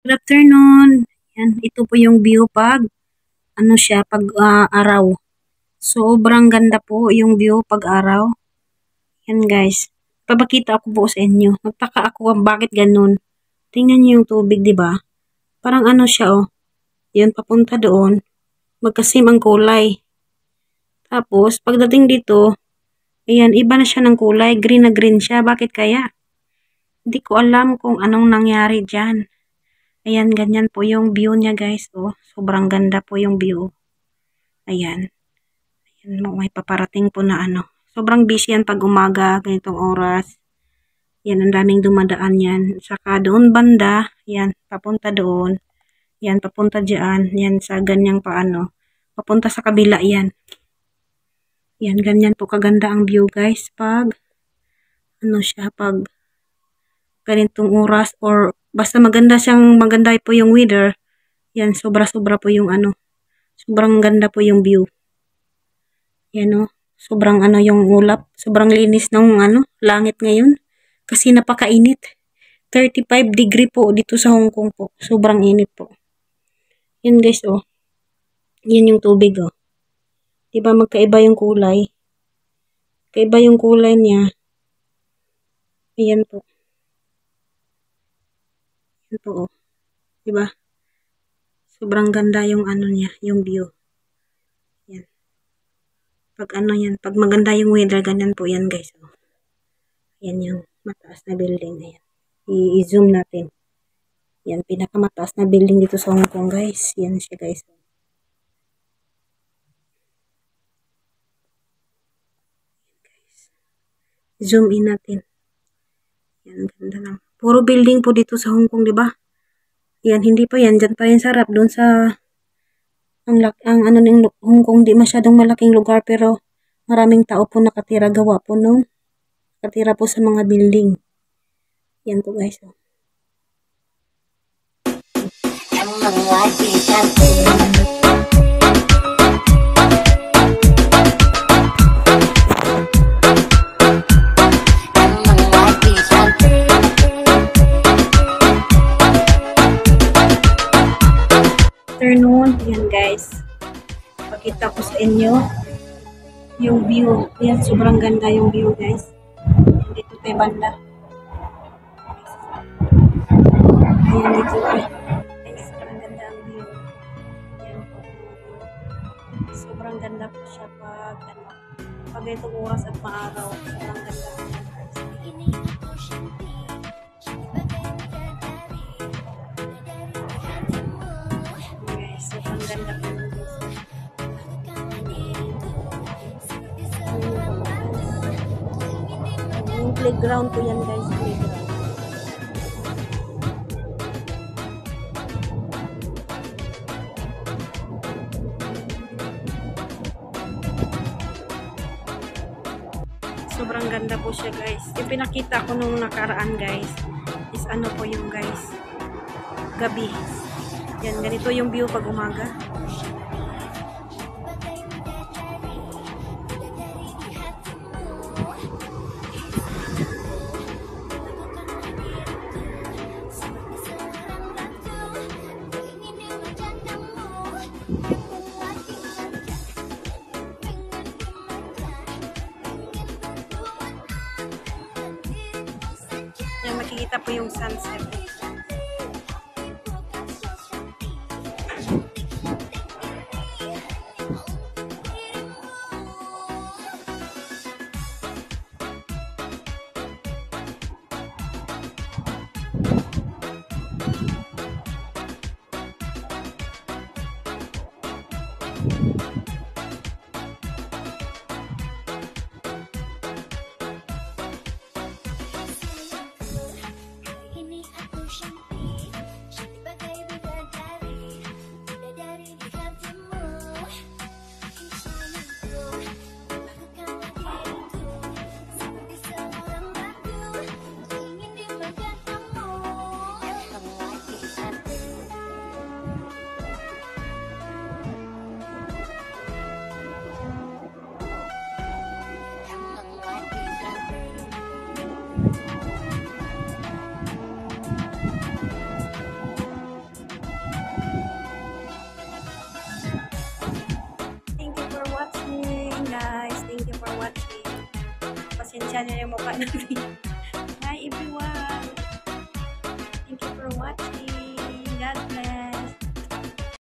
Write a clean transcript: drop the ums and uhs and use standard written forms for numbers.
Good afternoon. Yan, ito po yung view pag ano siya pag araw. Sobrang ganda po yung view pag araw. Yan guys. Papakita ako po sa inyo. Nagtaka ako kung bakit ganun. Tingnan niyo yung tubig, 'di ba? Parang ano siya oh. Yan papunta doon. Magkasim ang kulay. Tapos pagdating dito, ayan, iba na siya ng kulay, green na green siya. Bakit kaya? Hindi ko alam kung anong nangyari diyan. Ayan, ganyan po yung view niya guys. Oh, sobrang ganda po yung view. Ayan. Ayan, may paparating po na ano. Sobrang busy yan pag umaga, ganitong oras. Yan, ang daming dumadaan yan. Saka doon banda, yan, papunta doon. Yan, papunta dyan. Yan, sa ganyang paano. Papunta sa kabila yan. Yan, ganyan po kaganda ang view guys. Pag, ano siya, pag ganitong oras or basta maganda po yung weather. Yan, sobra-sobra po yung ano. Sobrang ganda po yung view. Yan o. Sobrang ano yung ulap. Sobrang linis ng ano, langit ngayon. Kasi napakainit. 35 degree po dito sa Hong Kong po. Sobrang init po. Yan guys o. Yan yung tubig o. Diba magkaiba yung kulay? Kaiba yung kulay niya. Ayan po. Yan po o. Diba? Sobrang ganda yung ano niya, yung view. Yan. Pag ano yan, pag maganda yung weather, ganyan po yan guys. Oh. Yan yung mataas na building. Ayan. I-zoom natin. Yan, pinakamataas na building dito sa Hong Kong guys. Yan siya guys. Zoom in natin. Yan, ganda lang. Puro building po dito sa Hong Kong, di ba? Yan, hindi pa yan. Diyan pa rin sarap. Doon sa ang ano ng Hong Kong, di masyadong malaking lugar pero maraming tao po nakatira, gawa po no. Nakatira po sa mga building. Yan po guys. Oh. Afternoon, yan guys. Pakita ko sa inyo yung view. Yan, sobrang ganda yung view guys. Dito tayo banda. Ayan dito guys. Sobrang ganda ang view. Yan po. Sobrang ganda po siya pag itong oras at maaraw. Sobrang ganda. Sobrang ganda po yung view. Yung playground po yan guys. Playground. Sobrang ganda po siya guys. Yung pinakita ko nung nakaraan guys is ano po yung guys gabi. Yan, ganito yung view pag umaga. Yan, makikita po yung sunset. Pasensya nyo yung mukha namin. Bye everyone. Thank you for watching.